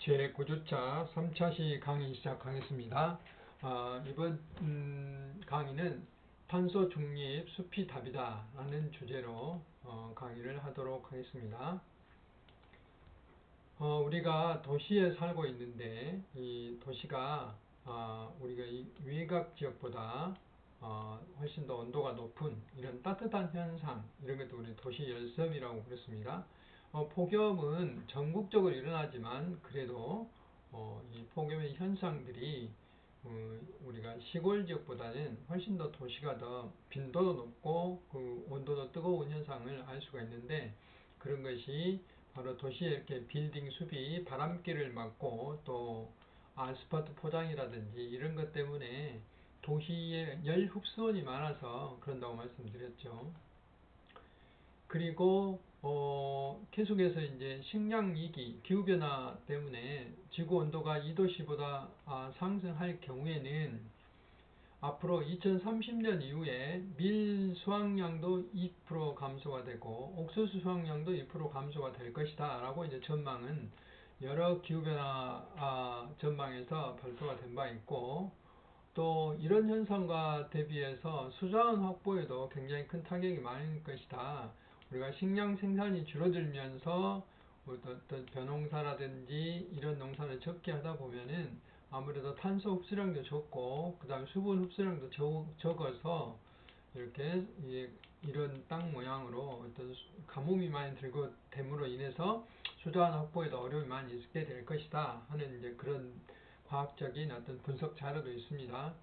제9주차 3차시 강의 시작하겠습니다. 이번 강의는 탄소 중립 숲이 답이다 라는 주제로 강의를 하도록 하겠습니다. 우리가 도시에 살고 있는데 이 도시가 우리가 이 외곽 지역보다 훨씬 더 온도가 높은 이런 따뜻한 현상, 이런 것도 우리 도시 열섬이라고 부르습니다. 폭염은 전국적으로 일어나지만 그래도 이 폭염의 현상들이 우리가 시골 지역보다는 훨씬 더 도시가 더 빈도도 높고 그 온도도 뜨거운 현상을 알 수가 있는데, 그런 것이 바로 도시의 이렇게 빌딩 숲이 바람길을 막고 또 아스팔트 포장이라든지 이런 것 때문에 도시에 열 흡수원이 많아서 그런다고 말씀드렸죠. 그리고 계속해서 이제 식량 위기, 기후변화 때문에 지구 온도가 2도씨보다 상승할 경우에는 앞으로 2030년 이후에 밀 수확량도 2% 감소가 되고 옥수수 수확량도 2% 감소가 될 것이다 라고 이제 전망은 여러 기후변화 전망에서 발표가 된 바 있고, 또 이런 현상과 대비해서 수자원 확보에도 굉장히 큰 타격이 많을 것이다. 우리가 식량 생산이 줄어들면서 어떤 벼농사라든지 이런 농사를 적게 하다 보면은 아무래도 탄소 흡수량도 적고 그 다음에 수분 흡수량도 적어서 이렇게 이런 땅 모양으로 어떤 가뭄이 많이 들고 됨으로 인해서 수자원 확보에도 어려움이 많이 있게 될 것이다 하는 이제 그런 과학적인 어떤 분석 자료도 있습니다.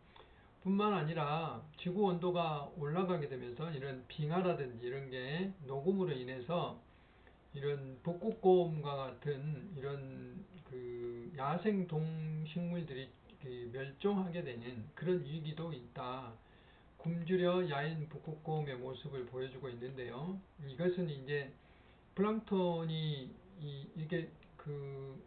뿐만 아니라 지구 온도가 올라가게 되면서 이런 빙하라든지 이런 게 녹음으로 인해서 이런 북극곰과 같은 이런 그 야생 동식물들이 멸종하게 되는 그런 위기도 있다. 굶주려 야인 북극곰의 모습을 보여주고 있는데요. 이것은 이제 플랑크톤이 이게 그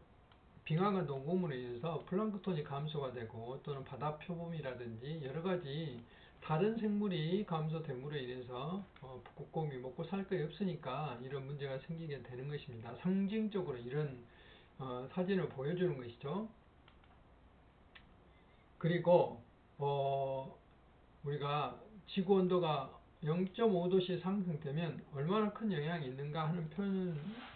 빙하가 녹음으로 인해서 플랑크톤이 감소가 되고 또는 바다 표범이라든지 여러 가지 다른 생물이 감소됨으로 인해서 북극곰이 먹고 살 것이 없으니까 이런 문제가 생기게 되는 것입니다. 상징적으로 이런 사진을 보여주는 것이죠. 그리고 우리가 지구 온도가 0.5도씩 상승되면 얼마나 큰 영향이 있는가 하는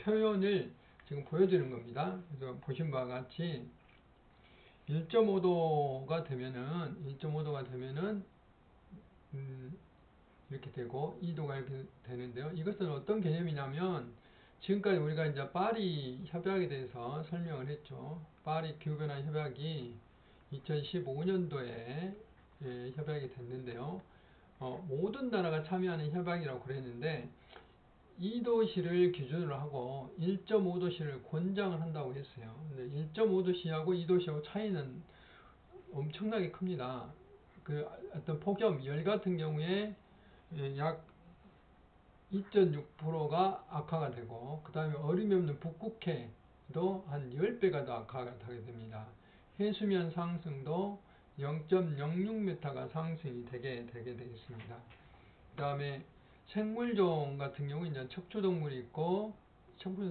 표현을 지금 보여드리는 겁니다. 그래서 보신 바와 같이 1.5도가 되면은 이렇게 되고 2도가 이렇게 되는데요. 이것은 어떤 개념이냐면 지금까지 우리가 이제 파리 협약에 대해서 설명을 했죠. 파리 기후변화 협약이 2015년도에 협약이 됐는데요. 모든 나라가 참여하는 협약이라고 그랬는데 2도씨를 기준으로 하고 1.5도씨를 권장을 한다고 했어요. 근데 1.5도씨하고 2도씨하고 차이는 엄청나게 큽니다. 그 어떤 폭염, 열 같은 경우에 약 2.6%가 악화가 되고, 그 다음에 얼음이 없는 북극해도 한 10배가 더 악화가 되게 됩니다. 해수면 상승도 0.06m가 상승이 되게 되겠습니다. 그 다음에 생물종 같은 경우 이제 척추동물이 있고,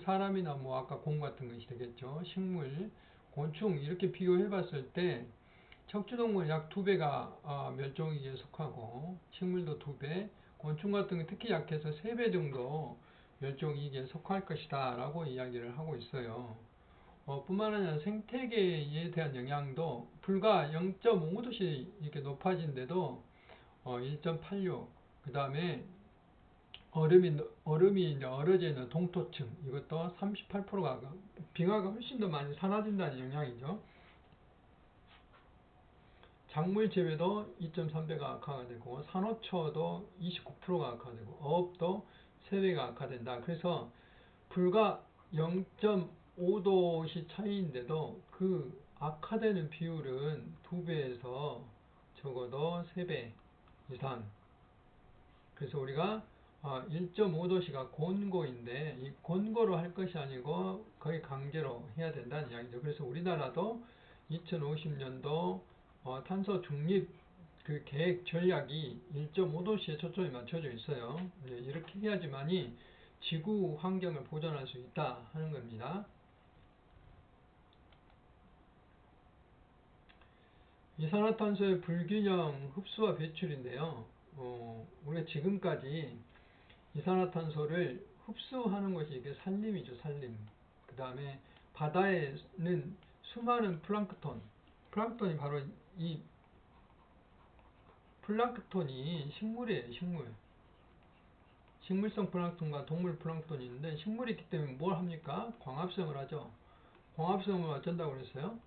사람이나 뭐 아까 곰 같은 것이 되겠죠. 식물, 곤충 이렇게 비교해 봤을 때 척추동물 약 2배가 멸종위기에 속하고 식물도 2배, 곤충 같은 게 특히 약해서 3배 정도 멸종위기에 속할 것이다 라고 이야기를 하고 있어요. 뿐만 아니라 생태계에 대한 영향도 불과 0.5도씩 이렇게 높아진데도 1.86, 그 다음에 얼음이 이제 얼어져 있는 동토층, 이것도 38%가 빙하가 훨씬 더 많이 사라진다는 영향이죠. 작물 재배도 2.3배가 악화가 되고 산호초도 29%가 악화되고 어업도 3배가 악화된다. 그래서 불과 0.5도씨 차이인데도 그 악화되는 비율은 2배에서 적어도 3배 이상. 그래서 우리가 1.5도씨가 권고인데 이 권고로 할 것이 아니고 거의 강제로 해야 된다는 이야기죠. 그래서 우리나라도 2050년도 탄소 중립 그 계획 전략이 1.5도씨에 초점이 맞춰져 있어요. 이렇게 해야지만이 지구 환경을 보존할 수 있다 하는 겁니다. 이산화탄소의 불균형 흡수와 배출인데요. 우리가 지금까지 이산화탄소를 흡수하는 것이 이게 산림이죠, 산림. 그 다음에 바다에는 수많은 플랑크톤이 바로 이 플랑크톤이 식물이에요, 식물. 식물성 플랑크톤과 동물 플랑크톤이 있는데 식물이 있기 때문에 뭘 합니까? 광합성을 하죠. 광합성은 어쩐다고 그랬어요?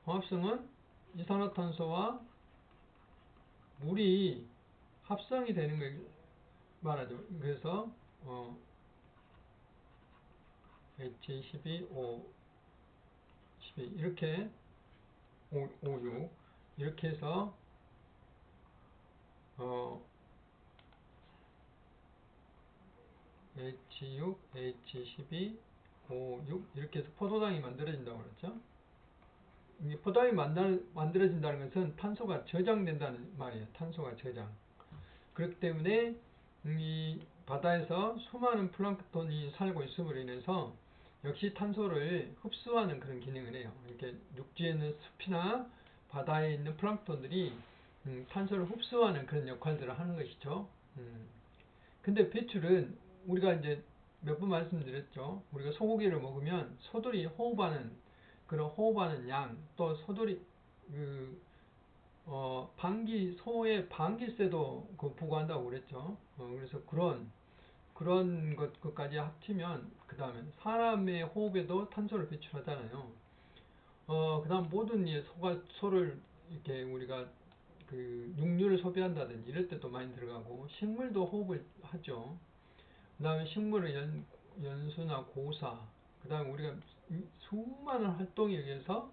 광합성은 이산화탄소와 물이 합성이 되는 걸 말하죠. 그래서 H12O 12 이렇게 5, 6 이렇게 해서 H6, H12, O6 이렇게 해서 포도당이 만들어진다고 그랬죠. 이 포도당이 만들어진다는 것은 탄소가 저장된다는 말이에요. 탄소가 저장. 그렇기 때문에 이 바다에서 수많은 플랑크톤이 살고 있음으로 인해서 역시 탄소를 흡수하는 그런 기능을 해요. 이렇게 육지에 있는 숲이나 바다에 있는 플랑크톤들이 탄소를 흡수하는 그런 역할들을 하는 것이죠. 근데 배출은 우리가 이제 몇 번 말씀드렸죠. 우리가 소고기를 먹으면 소들이 호흡하는 그런 호흡하는 양, 또 소들이 소의 방귀세도 부과한다고 그랬죠. 그래서 그런 것까지 합치면, 그 다음에 사람의 호흡에도 탄소를 배출하잖아요. 그 다음 모든 소를 이렇게 우리가 육류를 소비한다든지 이럴 때도 많이 들어가고, 식물도 호흡을 하죠. 그 다음에 식물의 연수나 고사, 그 다음에 우리가 수많은 활동에 의해서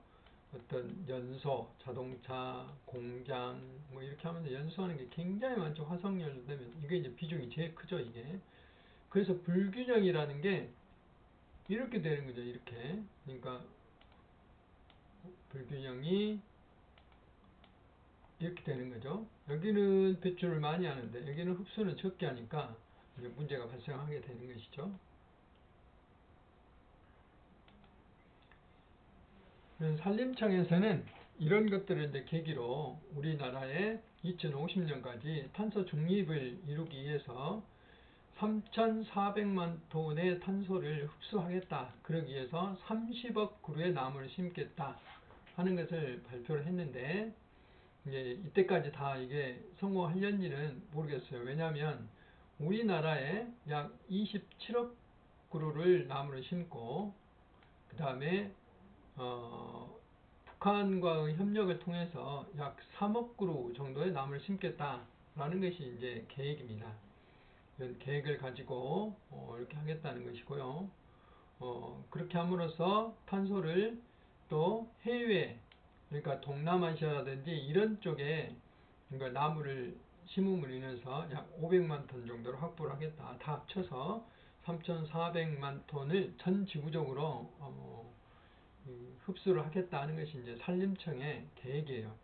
어떤 연소, 자동차, 공장, 뭐 이렇게 하면서 연소하는 게 굉장히 많죠. 화석연료 되면. 이게 이제 비중이 제일 크죠, 이게. 그래서 불균형이라는 게 이렇게 되는 거죠, 이렇게. 그러니까 불균형이 이렇게 되는 거죠. 여기는 배출을 많이 하는데 여기는 흡수는 적게 하니까 이제 문제가 발생하게 되는 것이죠. 산림청에서는 이런 것들을 이제 계기로 우리나라에 2050년까지 탄소 중립을 이루기 위해서 3,400만 톤의 탄소를 흡수하겠다. 그러기 위해서 30억 그루의 나무를 심겠다 하는 것을 발표를 했는데, 이제 이때까지 다 이게 성공하려는지는 모르겠어요. 왜냐하면 우리나라에 약 27억 그루를 나무를 심고, 그 다음에 북한과의 협력을 통해서 약 3억 그루 정도의 나무를 심겠다라는 것이 이제 계획입니다. 이런 계획을 가지고 이렇게 하겠다는 것이고요. 그렇게 함으로써 탄소를 또 해외, 그러니까 동남아시아라든지 이런 쪽에 그러니까 나무를 심음으로 인해서 약 500만 톤 정도를 확보를 하겠다. 다 합쳐서 3,400만 톤을 전 지구적으로 흡수를 하겠다는 것이 이제 산림청의 계획이에요.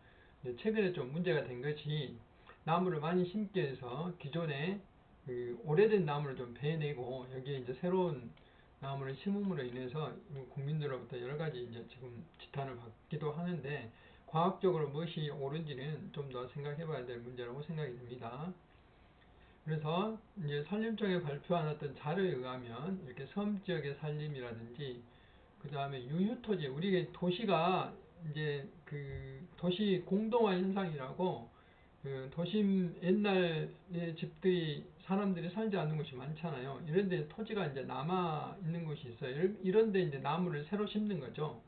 최근에 좀 문제가 된 것이 나무를 많이 심기 위해서 기존에 오래된 나무를 좀 베내고 여기에 이제 새로운 나무를 심음으로 인해서 국민들로부터 여러 가지 이제 지금 지탄을 받기도 하는데, 과학적으로 무엇이 옳은지는 좀 더 생각해 봐야 될 문제라고 생각이 듭니다. 그래서 이제 산림청에 발표한 어떤 자료에 의하면 이렇게 섬 지역의 산림이라든지 그 다음에 유휴토지, 우리 도시가 이제 도시 공동화 현상이라고 도심 옛날의 집들이 사람들이 살지 않는 곳이 많잖아요. 이런데 토지가 이제 남아 있는 곳이 있어요. 이런데 이제 나무를 새로 심는 거죠.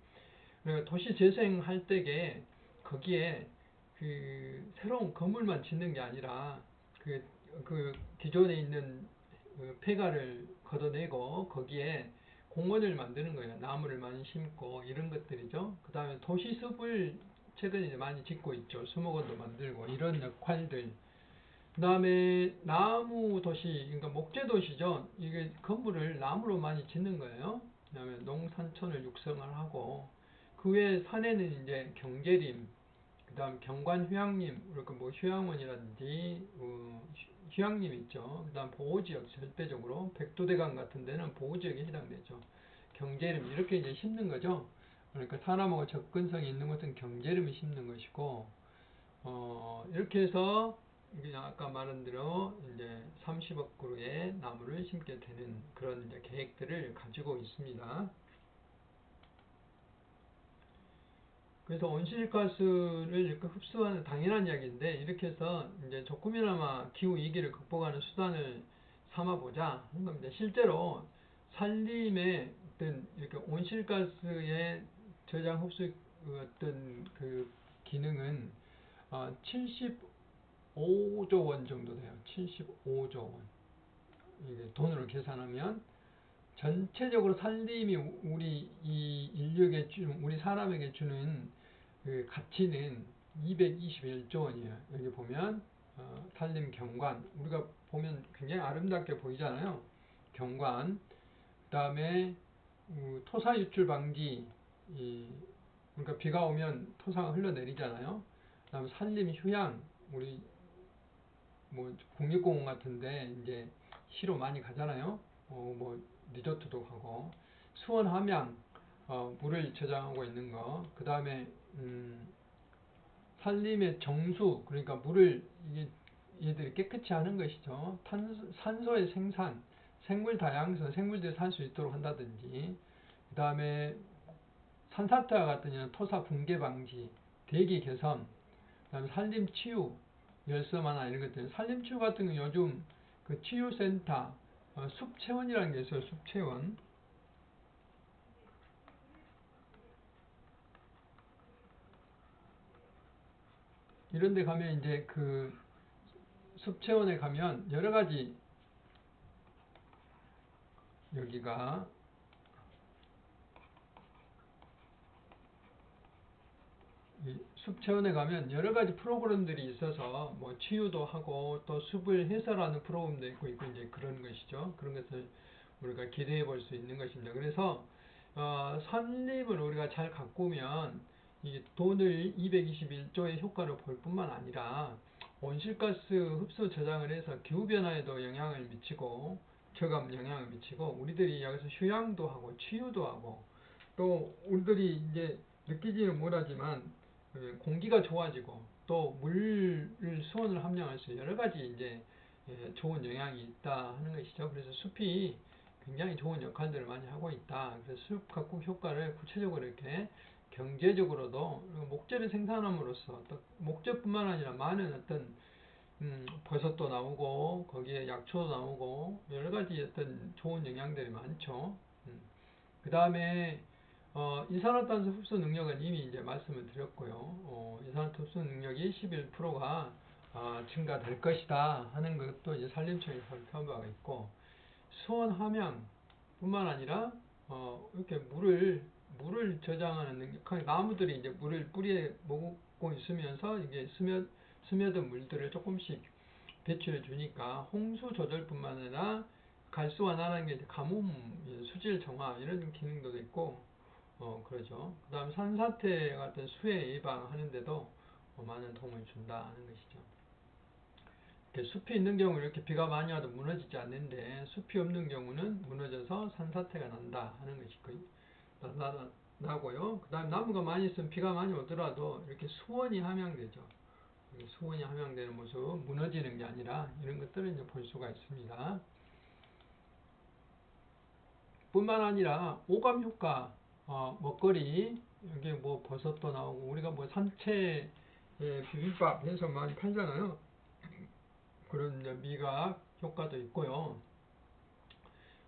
그러니까 도시 재생할 때에 거기에 새로운 건물만 짓는 게 아니라 기존에 있는 폐가를 걷어내고 거기에 공원을 만드는 거예요. 나무를 많이 심고 이런 것들이죠. 그 다음에 도시숲을 최근에 이제 많이 짓고 있죠. 수목원도 만들고 이런 역할들. 그 다음에 나무 도시, 그러니까 목재 도시죠. 이게 건물을 나무로 많이 짓는 거예요. 그 다음에 농산촌을 육성을 하고 그 외에 산에는 이제 경계림, 그 다음 경관 휴양림, 그리고 뭐 휴양원이라든지 휴양림 있죠. 그 다음 보호지역 절대적으로 백두대간 같은 데는 보호지역에 해당되죠. 경계림 이렇게 이제 심는 거죠. 그러니까 사람하고 접근성이 있는 것은 경제림을 심는 것이고, 이렇게 해서 그냥 아까 말한 대로 이제 30억 그루의 나무를 심게 되는 그런 이제 계획들을 가지고 있습니다. 그래서 온실가스를 이렇게 흡수하는 당연한 이야기인데, 이렇게 해서 이제 조금이나마 기후 위기를 극복하는 수단을 삼아 보자 하는 겁니다. 실제로 산림의 어떤 이렇게 온실가스의 저장 흡수 어떤 그 기능은 75조 원 정도 돼요. 75조 원. 이게 돈으로 계산하면 전체적으로 산림이 우리 이 인류에게 주는, 우리 사람에게 주는 그 가치는 221조 원이에요. 여기 보면 산림 경관, 우리가 보면 굉장히 아름답게 보이잖아요. 경관, 그 다음에 토사 유출 방지, 그러니까 비가 오면 토사가 흘러내리잖아요. 그 다음에 산림 휴양, 우리 뭐 국립공원 같은데 이제 시로 많이 가잖아요. 뭐 리조트도 가고, 수원 함양, 물을 저장하고 있는 거. 그 다음에 산림의 정수, 그러니까 물을 이게 얘들이 깨끗이 하는 것이죠. 산소의 생산, 생물 다양성, 생물들이 살 수 있도록 한다든지, 그 다음에 산사태와 같은 이런 토사 붕괴 방지, 대기 개선, 그 다음에 산림 치유, 열섬 하나 이런 것들. 산림 치유 같은 경우 요즘 그 치유센터, 숲체원이라는 게 있어요. 숲체원. 이런 데 가면 이제 그 숲체원에 가면 여러 가지 여기가 이 숲체원에 가면 여러 가지 프로그램들이 있어서 뭐 치유도 하고 또 숲을 해설하는 프로그램도 있고 이제 그런 것이죠. 그런 것을 우리가 기대해 볼 수 있는 것입니다. 그래서 산림을 우리가 잘 가꾸면 이 돈을 221조의 효과를 볼 뿐만 아니라 온실가스 흡수 저장을 해서 기후변화에도 영향을 미치고 저감 영향을 미치고 우리들이 여기서 휴양도 하고 치유도 하고 또 우리들이 이제 느끼지는 못하지만 공기가 좋아지고 또 물을 수온을 함량할 수 여러 가지 이제 좋은 영향이 있다 하는 것이죠. 그래서 숲이 굉장히 좋은 역할들을 많이 하고 있다. 그래서 숲 가축 효과를 구체적으로 이렇게 경제적으로도 목재를 생산함으로써 또 목재뿐만 아니라 많은 어떤 버섯도 나오고 거기에 약초도 나오고 여러 가지 어떤 좋은 영향들이 많죠. 그 다음에 이산화탄소 흡수 능력은 이미 이제 말씀을 드렸고요. 이산화탄소 흡수 능력이 11%가 증가될 것이다 하는 것도 이제 산림청이 발표한 바가 있고 수온 함양뿐만 아니라 이렇게 물을 저장하는 능력, 나무들이 이제 물을 뿌리에 머금고 있으면서 이게 스며든 물들을 조금씩 배출해 주니까 홍수 조절뿐만 아니라 갈수 완화라는 게 이제 가뭄, 수질 정화 이런 기능도 있고 그러죠. 그 다음 산사태 같은 수해 예방하는데도 많은 도움을 준다 하는 것이죠. 숲이 있는 경우 이렇게 비가 많이 와도 무너지지 않는데 숲이 없는 경우는 무너져서 산사태가 난다 하는 것이 나고요. 그 다음 나무가 많이 있으면 비가 많이 오더라도 이렇게 수온이 함양되죠. 수온이 함양되는 모습, 무너지는 게 아니라 이런 것들을 이제 볼 수가 있습니다. 뿐만 아니라 오감 효과, 먹거리, 여기 뭐 버섯도 나오고 우리가 뭐 산채 비빔밥 해서 많이 팔잖아요. 그런 이제 미각 효과도 있고요.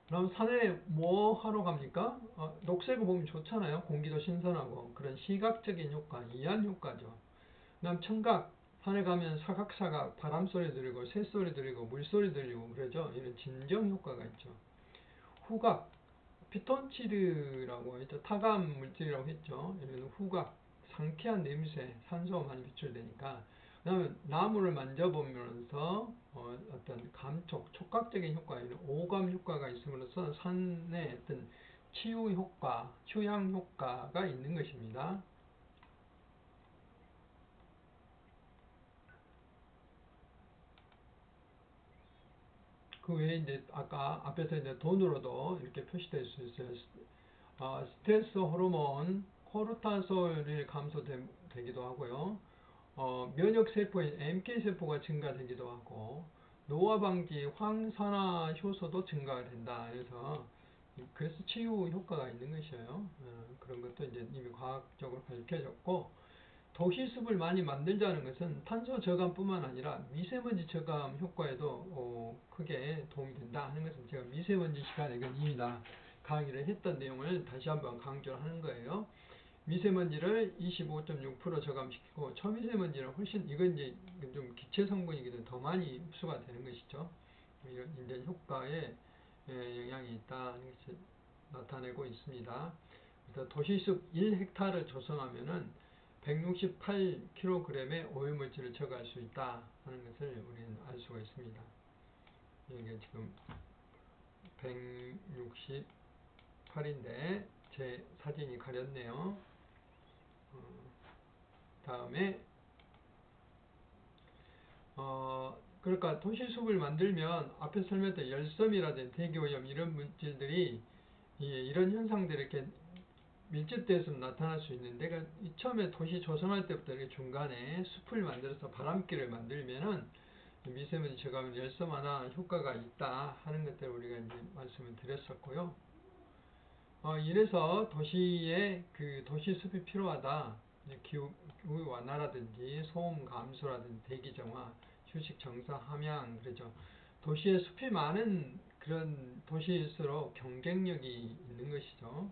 그럼 산에 뭐 하러 갑니까? 녹색을 보면 좋잖아요. 공기도 신선하고 그런 시각적인 효과, 이한 효과죠. 그다음 청각, 산에 가면 사각사각 바람 소리 들리고 새 소리 들리고 물 소리 들리고 그러죠. 이런 진정 효과가 있죠. 후각, 피톤치드라고 했죠. 타감 물질이라고 했죠. 이런 후각, 상쾌한 냄새, 산소가 많이 배출되니까. 그 다음에 나무를 만져보면서 어떤 감촉, 촉각적인 효과, 이런 오감 효과가 있음으로써 산의 어떤 치유 효과, 휴양 효과가 있는 것입니다. 그 외에 이제 아까 앞에서 이제 돈으로도 이렇게 표시될 수 있어요. 스트레스 호르몬, 코르타솔이 감소되기도 하고요. 면역세포인 MK세포가 증가되기도 하고, 노화 방지 황산화 효소도 증가가 된다. 그래서 치유 효과가 있는 것이에요. 그런 것도 이제 이미 과학적으로 밝혀졌고, 도시숲을 많이 만들자는 것은 탄소 저감뿐만 아니라 미세먼지 저감 효과에도 크게 도움이 된다 하는 것은 제가 미세먼지 시간에 이미 다 강의를 했던 내용을 다시 한번 강조를 하는 거예요. 미세먼지를 25.6% 저감시키고 초미세먼지는 훨씬 이건 이제 좀 기체 성분이기 때문에 더 많이 흡수가 되는 것이죠. 이런 이제 효과에 영향이 있다는 것을 나타내고 있습니다. 그래서 도시숲 1헥타를 조성하면은 168kg의 오염물질을 제거할 수 있다 하는 것을 우리는 알 수가 있습니다. 이게 지금 168인데 제 사진이 가렸네요. 다음에 그러니까 도시숲을 만들면 앞에 설명했던 열섬이라든지 대기오염 이런 물질들이 이런 현상들이 이렇게 밀집돼서 나타날 수 있는데, 그러니까 처음에 도시 조성할 때부터 이렇게 중간에 숲을 만들어서 바람길을 만들면은 미세먼지 저감에 열섬 완화 효과가 있다 하는 것들을 우리가 이제 말씀을 드렸었고요. 이래서 도시에 도시 숲이 필요하다. 기후 완화라든지 소음 감소라든지 대기 정화, 휴식 정사 함양, 그러죠. 도시에 숲이 많은 그런 도시일수록 경쟁력이 있는 것이죠.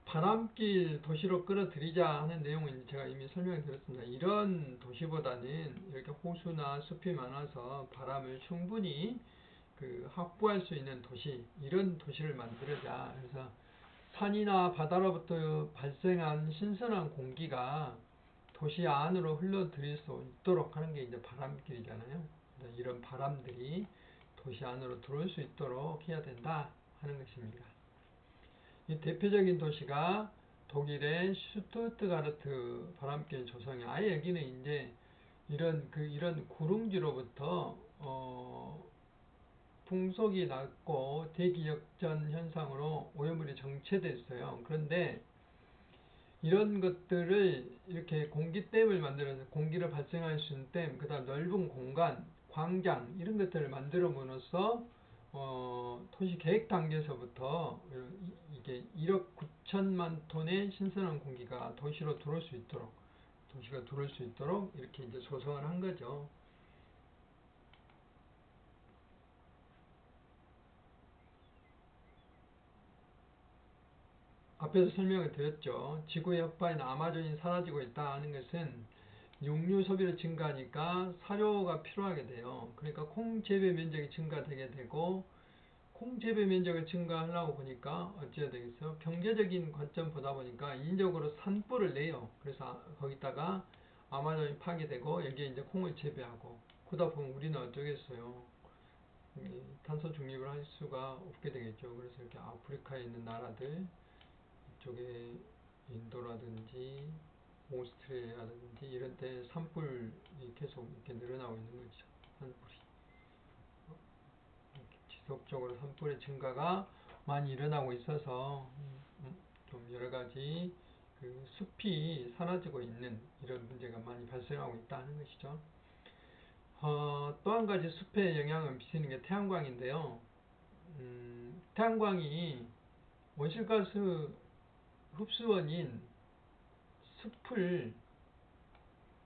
바람길 도시로 끌어들이자 하는 내용은 제가 이미 설명을 드렸습니다. 이런 도시보다는 이렇게 호수나 숲이 많아서 바람을 충분히 확보할 수 있는 도시, 이런 도시를 만들자. 그래서 산이나 바다로부터 발생한 신선한 공기가 도시 안으로 흘러들일 수 있도록 하는 게 이제 바람길이잖아요. 이런 바람들이 도시 안으로 들어올 수 있도록 해야 된다 하는 것입니다. 이 대표적인 도시가 독일의 슈투트가르트 바람길 조성이, 아예 여기는 이제 이런 구릉지로부터 풍속이 낮고 대기 역전 현상으로 오염물이 정체됐어요. 그런데 이런 것들을 이렇게 공기댐을 만들어서 공기를 발생할 수 있는 댐, 그 다음 넓은 공간, 광장 이런 것들을 만들어으로써 도시 계획 단계에서부터 이게 1억 9천만 톤의 신선한 공기가 도시로 들어올 수 있도록, 도시가 들어올 수 있도록 이렇게 이제 조성을 한 거죠. 앞에서 설명을 드렸죠. 지구의 역파인 아마존이 사라지고 있다 하는 것은 육류 소비를 증가하니까 사료가 필요하게 돼요. 그러니까 콩 재배 면적이 증가되게 되고, 콩 재배 면적을 증가하려고 보니까 어찌해야 되겠어요? 경제적인 관점 보다 보니까 인적으로 산불을 내요. 그래서 거기다가 아마존이 파괴되고 여기에 이제 콩을 재배하고, 그러다 보면 우리는 어쩌겠어요? 탄소 중립을 할 수가 없게 되겠죠. 그래서 이렇게 아프리카에 있는 나라들, 이쪽에 인도라든지 오스트레일리아라든지 이런 데 산불이 계속 이렇게 늘어나고 있는 거죠. 산불이. 지속적으로 산불의 증가가 많이 일어나고 있어서 좀 여러 가지 숲이 사라지고 있는 이런 문제가 많이 발생하고 있다는 것이죠. 또 한 가지 숲에 영향을 미치는 게 태양광인데요. 태양광이 온실가스 흡수원인 숲을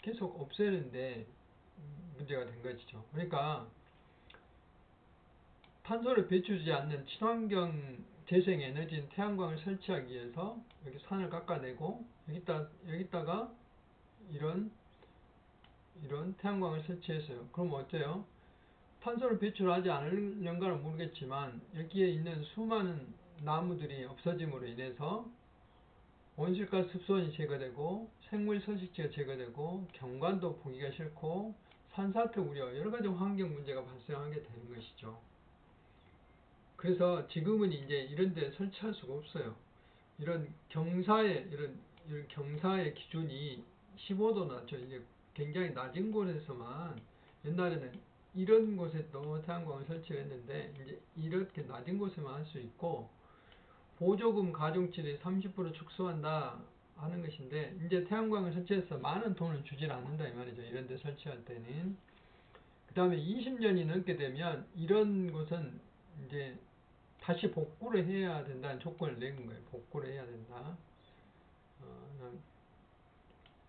계속 없애는데 문제가 된 것이죠. 그러니까 탄소를 배출하지 않는 친환경 재생 에너지인 태양광을 설치하기 위해서 여기 산을 깎아내고 여기다가 이런 태양광을 설치했어요. 그럼 어때요? 탄소를 배출하지 않을런가는 모르겠지만 여기에 있는 수많은 나무들이 없어짐으로 인해서 온실가스 흡수원이 제거되고 생물 서식지가 제거되고 경관도 보기가 싫고 산사태 우려, 여러 가지 환경 문제가 발생하게 되는 것이죠. 그래서 지금은 이제 이런 데 설치할 수가 없어요. 이런 경사의 기준이 15도 낮죠. 이제 굉장히 낮은 곳에서만, 옛날에는 이런 곳에 또 태양광을 설치를 했는데 이제 이렇게 낮은 곳에만 할 수 있고, 보조금 가중치를 30% 축소한다 하는 것인데, 이제 태양광을 설치해서 많은 돈을 주질 않는다 이 말이죠. 이런 데 설치할 때는. 그 다음에 20년이 넘게 되면 이런 곳은 이제 다시 복구를 해야 된다는 조건을 낸 거예요. 복구를 해야 된다.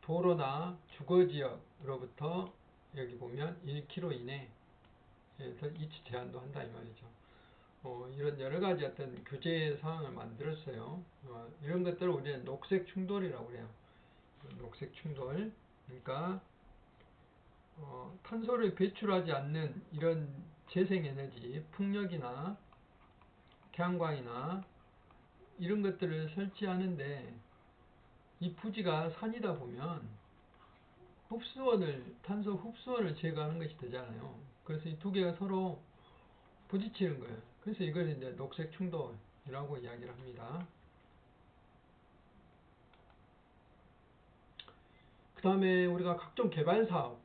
도로나 주거지역으로부터 여기 보면 1km 이내에서 이치 제한도 한다 이 말이죠. 이런 여러 가지 어떤 규제 사항을 만들었어요. 이런 것들을 우리는 녹색 충돌이라고 그래요. 녹색 충돌. 그러니까 탄소를 배출하지 않는 이런 재생에너지, 풍력이나 태양광이나 이런 것들을 설치하는데, 이 부지가 산이다 보면 탄소 흡수원을 제거하는 것이 되잖아요. 그래서 이 두 개가 서로 부딪히는 거예요. 그래서 이걸 이제 녹색 충돌이라고 이야기를 합니다. 그 다음에 우리가 각종 개발 사업,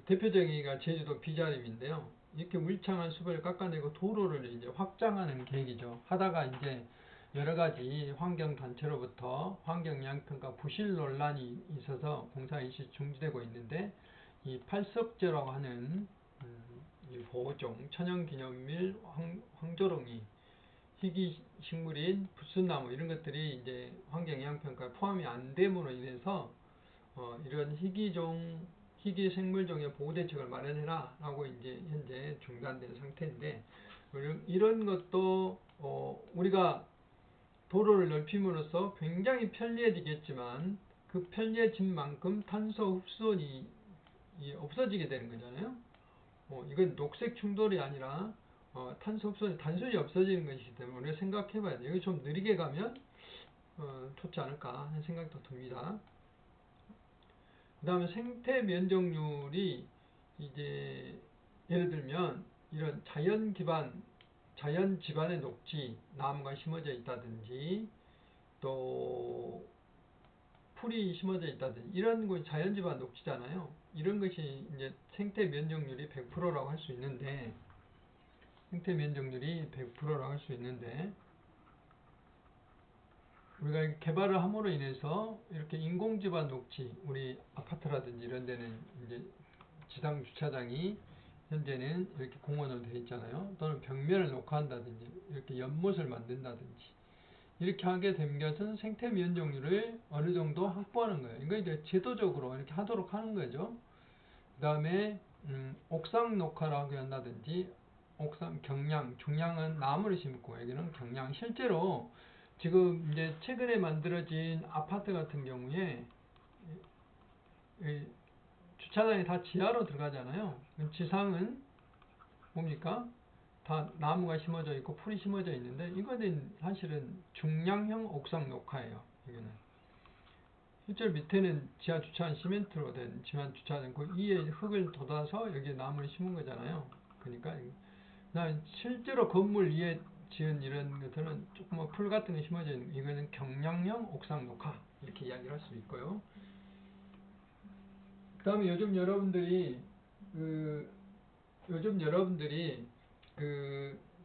대표적인 제주도 비자림인데요. 이렇게 울창한 숲을 깎아내고 도로를 이제 확장하는 계획이죠. 하다가 이제 여러 가지 환경단체로부터 환경영향평가 부실 논란이 있어서 공사 일시 중지되고 있는데, 이 팔석제라고 하는 이 보호종, 천연기념물 황조롱이, 희귀식물인 붓순나무 이런 것들이 이제 환경영향평가에 포함이 안 됨으로 인해서 이런 희귀생물종의 보호대책을 마련해라 라고 이제 현재 중단된 상태인데, 이런 것도 우리가 도로를 넓힘으로써 굉장히 편리해지겠지만 그 편리해진 만큼 탄소 흡수원이 없어지게 되는 거잖아요. 이건 녹색 충돌이 아니라 탄소 흡수원이 단순히 없어지는 것이기 때문에 우리가 생각해 봐야 돼요. 여기 좀 느리게 가면 좋지 않을까 하는 생각도 듭니다. 그 다음에 생태 면적률이 이제 예를 들면 이런 자연 지반의 녹지, 나무가 심어져 있다든지 또 풀이 심어져 있다든지 이런 곳이 자연 지반 녹지잖아요. 이런 것이 이제 생태 면적률이 100%라고 할 수 있는데, 우리가 개발을 함으로 인해서 이렇게 인공지반 녹지, 우리 아파트라든지 이런 데는 이제 지상 주차장이 현재는 이렇게 공원으로 되어 있잖아요. 또는 벽면을 녹화한다든지 이렇게 연못을 만든다든지 이렇게 하게 된 것은 생태 면적률을 어느 정도 확보하는 거예요. 이거 이제 제도적으로 이렇게 하도록 하는 거죠. 그 다음에 옥상 녹화라고 한다든지, 옥상 경량, 중량은 나무를 심고 여기는 경량. 실제로 지금 이제 최근에 만들어진 아파트 같은 경우에 주차장이 다 지하로 들어가잖아요. 지상은 뭡니까? 다 나무가 심어져 있고 풀이 심어져 있는데, 이거는 사실은 중량형 옥상 녹화예요. 이거는 실제로 밑에는 지하 주차장 시멘트로 된 지하 주차장, 그 위에 흙을 돋아서 여기에 나무를 심은 거잖아요. 그러니까 실제로 건물 위에 지은 이런 것들은 조금 풀 같은 게 심어져 있는, 이거는 경량형 옥상 녹화 이렇게 이야기를 할 수 있고요. 그 다음에 요즘 여러분들이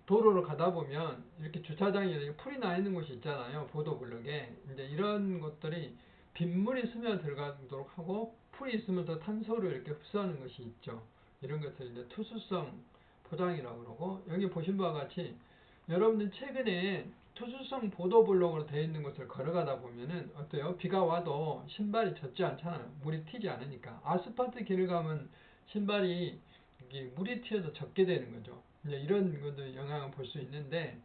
도로를 가다 보면 이렇게 주차장에 풀이 나 있는 곳이 있잖아요. 보도블록에. 이제 이런 것들이 빗물이 스며 들어가도록 하고 풀이 있으면서 탄소를 이렇게 흡수하는 것이 있죠. 이런 것을 이제 투수성 포장이라고 그러고, 여기 보신 바와 같이 여러분들 최근에 투수성 보도블록으로 되어 있는 곳을 걸어가다 보면은 어때요? 비가 와도 신발이 젖지 않잖아요. 물이 튀지 않으니까. 아스팔트 길을 가면 신발이 물이 튀어서 젖게 되는 거죠. 이제 이런 것도 영향을 볼 수 있는데,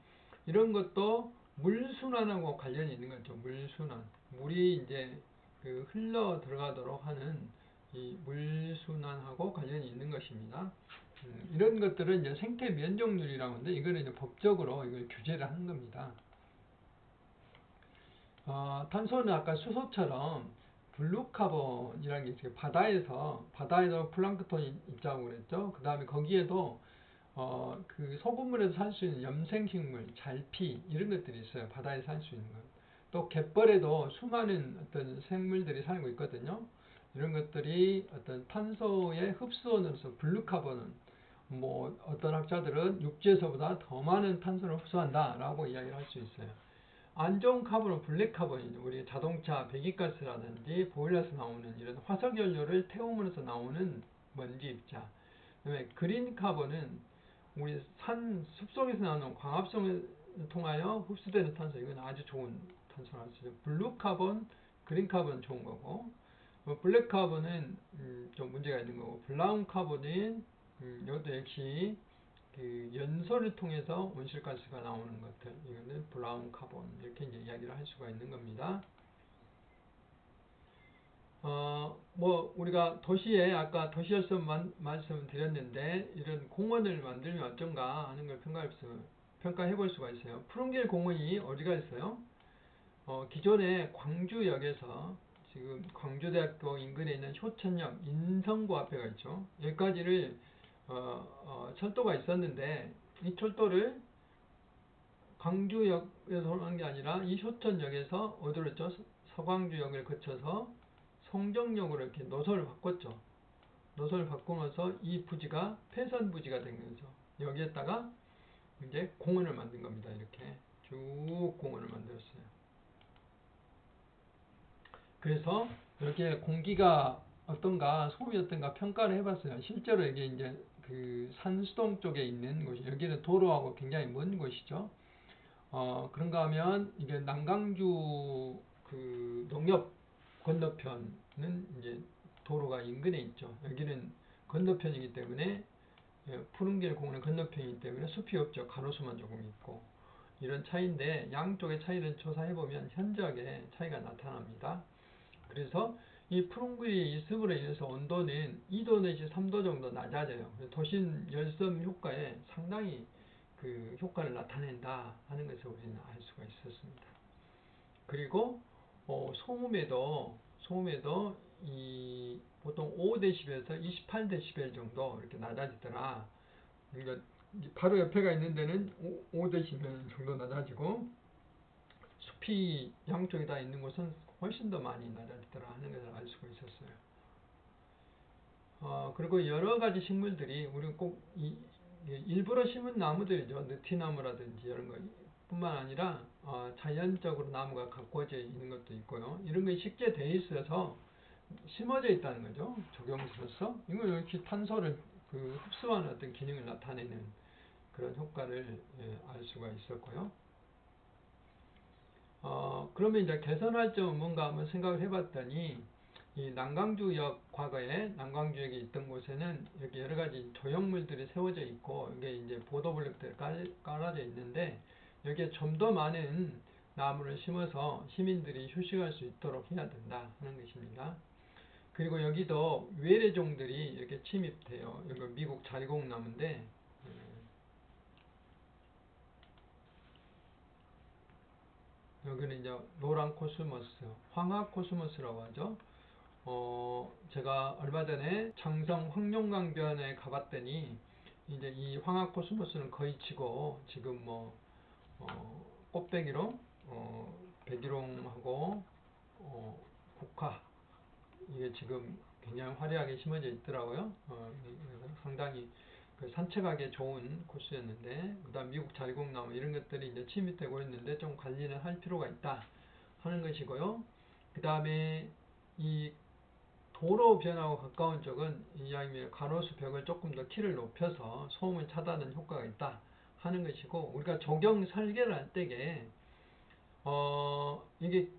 이런 것도 물순환하고 관련이 있는 거죠. 물순환. 물이 이제 흘러 들어가도록 하는 이 물순환하고 관련이 있는 것입니다. 이런 것들은 이제 생태 면적률이라고 하는데, 이거는 이제 법적으로 이걸 규제를 하는 겁니다. 탄소는 아까 수소처럼 블루카본이라는 게 있어요. 바다에도 플랑크톤이 있다고 그랬죠. 그 다음에 거기에도 그 소금물에서 살 수 있는 염생식물, 잘피 이런 것들이 있어요. 바다에 살 수 있는 것. 또 갯벌에도 수많은 어떤 생물들이 살고 있거든요. 이런 것들이 어떤 탄소의 흡수원으로서 블루카본은 어떤 학자들은 육지에서보다 더 많은 탄소를 흡수한다라고 이야기를 할 수 있어요. 안 좋은 카본은 블랙 카본이죠. 우리 자동차 배기가스라든지 보일러에서 나오는 이런 화석 연료를 태움으로써 나오는 먼지 입자. 그다음에 그린 카본은 우리 산 숲속에서 나오는 광합성을 통하여 흡수되는 탄소. 이건 아주 좋은 탄소라고 할 수 있어요. 블루 카본, 그린 카본은 좋은 거고, 블랙 카본은 좀 문제가 있는 거고, 브라운 카본은 이것도 역시 그 연소를 통해서 온실가스가 나오는 것들, 이거는 브라운 카본, 이렇게 이제 이야기를 할 수가 있는 겁니다. 뭐 우리가 도시에 아까 도시에서 말씀드렸는데 이런 공원을 만들면 어쩐가 하는 걸 평가해 볼 수가 있어요. 푸른길 공원이 어디가 있어요? 기존에 광주역에서 지금 광주대학교 인근에 있는 효천역 인성고 앞에가 있죠. 여기까지를 철도가 있었는데 이 철도를 광주역에서 하는 게 아니라 이 효천역에서 어디로 했죠? 서광주역을 거쳐서 송정역으로 이렇게 노선을 바꿨죠. 노선을 바꾸면서 이 부지가 폐선 부지가 된 거죠. 여기에다가 이제 공원을 만든 겁니다. 이렇게 쭉 공원을 만들었어요. 그래서 이렇게 공기가 어떤가, 소음이 어떤가 평가를 해봤어요. 실제로 이게 이제 그 산수동 쪽에 있는 곳이, 여기는 도로하고 굉장히 먼 곳이죠. 그런가 하면 이게 남강주 그 농협 건너편은 이제 도로가 인근에 있죠. 여기는 건너편이기 때문에 푸른길 공원의 건너편이기 때문에 숲이 없죠. 가로수만 조금 있고. 이런 차이인데 양쪽의 차이를 조사해보면 현저하게 차이가 나타납니다. 그래서 이 푸른길이 있음으로 인해서 온도는 2도 내지 3도 정도 낮아져요. 도심 열섬 효과에 상당히 그 효과를 나타낸다 하는 것을 우리는 알 수가 있었습니다. 그리고 소음에도 이 보통 5dB에서 28dB 정도 이렇게 낮아지더라. 그러니까 바로 옆에가 있는 데는 5dB 정도 낮아지고 숲이 양쪽에 다 있는 곳은 훨씬 더 많이 낮아지더라 하는 것을 알 수가 있었어요. 그리고 여러 가지 식물들이 우리 꼭 일부러 심은 나무들이죠. 느티나무라든지 이런 거 뿐만 아니라 자연적으로 나무가 가꿔져 있는 것도 있고요. 이런 것이 쉽게 돼 있어서 심어져 있다는 거죠. 적용수로서 이건 이렇게 탄소를 그 흡수하는 어떤 기능을 나타내는 그런 효과를 알 수가 있었고요. 그러면 이제 개선할 점은 뭔가 한번 생각을 해봤더니 이 남강주역 과거에 남강주역에 있던 곳에는 이렇게 여러 가지 조형물들이 세워져 있고 이게 이제 보도블록들이 깔아져 있는데 여기에 좀 더 많은 나무를 심어서 시민들이 휴식할 수 있도록 해야 된다 하는 것입니다. 그리고 여기도 외래종들이 이렇게 침입돼요. 여기 미국 자리곡나무인데 여기는 이제 노란 코스모스, 황화 코스모스라고 하죠. 제가 얼마 전에 장성 황룡강변에 가봤더니 이제 이 황화 코스모스는 거의 지고 지금 뭐 꽃배기로 백일홍하고 국화 이게 지금 굉장히 화려하게 심어져 있더라고요. 상당히 그 산책하기 좋은 코스였는데, 그다음 미국 자리곡나무 이런 것들이 이제 침입되고 있는데 좀 관리는 할 필요가 있다 하는 것이고요. 그 다음에 이 도로 변화와 가까운 쪽은 이야기 가로수 벽을 조금 더 키를 높여서 소음을 차단하는 효과가 있다 하는 것이고, 우리가 조경 설계를 할 때에 이게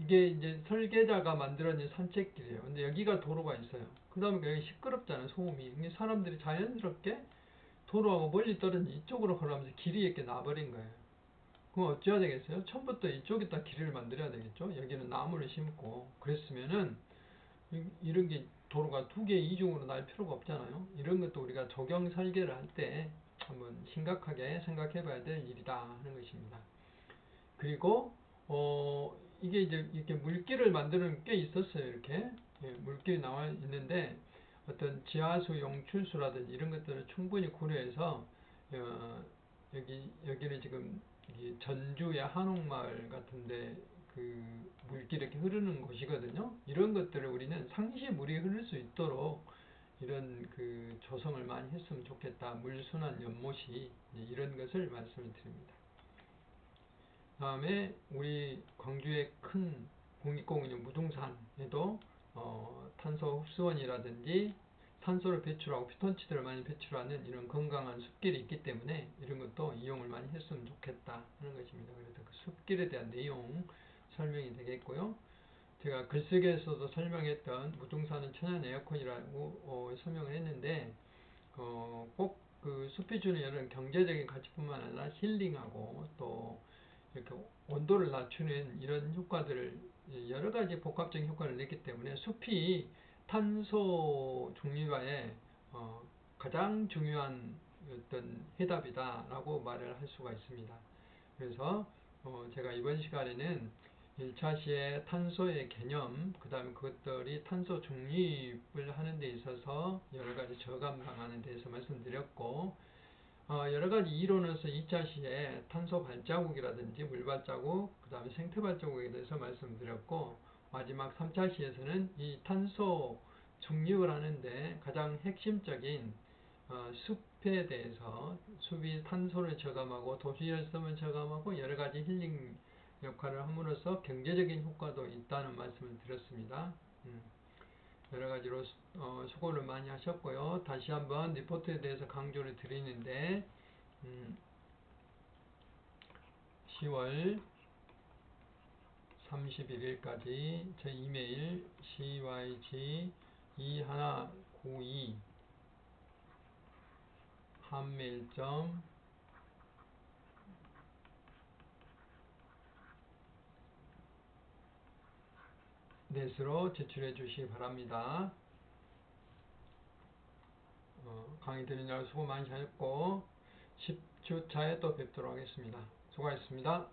이제 설계자가 만들어낸 산책길이에요. 근데 여기가 도로가 있어요. 그 다음에 여기 시끄럽잖아요, 소음이. 사람들이 자연스럽게 도로하고 멀리 떨어진 이쪽으로 걸어가면서 길이 이렇게 나버린 거예요. 그럼 어찌해야 되겠어요? 처음부터 이쪽에다 길을 만들어야 되겠죠? 여기는 나무를 심고 그랬으면은 이런 게 도로가 두 개 이중으로 날 필요가 없잖아요. 이런 것도 우리가 조경 설계를 할 때 한번 심각하게 생각해 봐야 될 일이다 하는 것입니다. 그리고 이게 이제 이렇게 물길을 만드는 게 있었어요. 이렇게 물길이 나와 있는데 어떤 지하수 용출수라든지 이런 것들을 충분히 고려해서 여기는 지금 전주의 한옥마을 같은데 그 물길이 이렇게 흐르는 곳이거든요. 이런 것들을 우리는 상시 물이 흐를 수 있도록 이런 그 조성을 많이 했으면 좋겠다. 물순환 연못이 이런 것을 말씀을 드립니다. 다음에 우리 광주의 큰 국립공원인 무등산에도 탄소 흡수원이라든지 탄소를 배출하고 피톤치드를 많이 배출하는 이런 건강한 숲길이 있기 때문에 이런 것도 이용을 많이 했으면 좋겠다 하는 것입니다. 그래서 그 숲길에 대한 내용 설명이 되겠고요. 제가 글쓰기에서도 설명했던 무등산은 천연 에어컨이라고 설명을 했는데 꼭 그 숲이 주는 이런 경제적인 가치뿐만 아니라 힐링하고 또 이렇게 온도를 낮추는 이런 효과들을 여러 가지 복합적인 효과를 냈기 때문에 숲이 탄소 중립화에 가장 중요한 어떤 해답이다라고 말을 할 수가 있습니다. 그래서 제가 이번 시간에는 1차 시에 탄소의 개념, 그 다음에 그것들이 탄소 중립을 하는 데 있어서 여러 가지 저감 방안에 대해서 말씀드렸고, 여러 가지 이론에서 2차 시에 탄소 발자국이라든지 물 발자국, 그 다음에 생태 발자국에 대해서 말씀드렸고, 마지막 3차 시에서는 이 탄소 중립을 하는데 가장 핵심적인 숲에 대해서 숲이 탄소를 저감하고 도시열섬을 저감하고 여러 가지 힐링 역할을 함으로써 경제적인 효과도 있다는 말씀을 드렸습니다. 여러 가지로 수고를 많이 하셨고요. 다시 한번 리포트에 대해서 강조를 드리는데 10월 31일까지 제 이메일 cyg2192 한메일.net으로 제출해 주시기 바랍니다. 강의 들으느라 수고 많이 하셨고 10주차에 또 뵙도록 하겠습니다. 수고하셨습니다.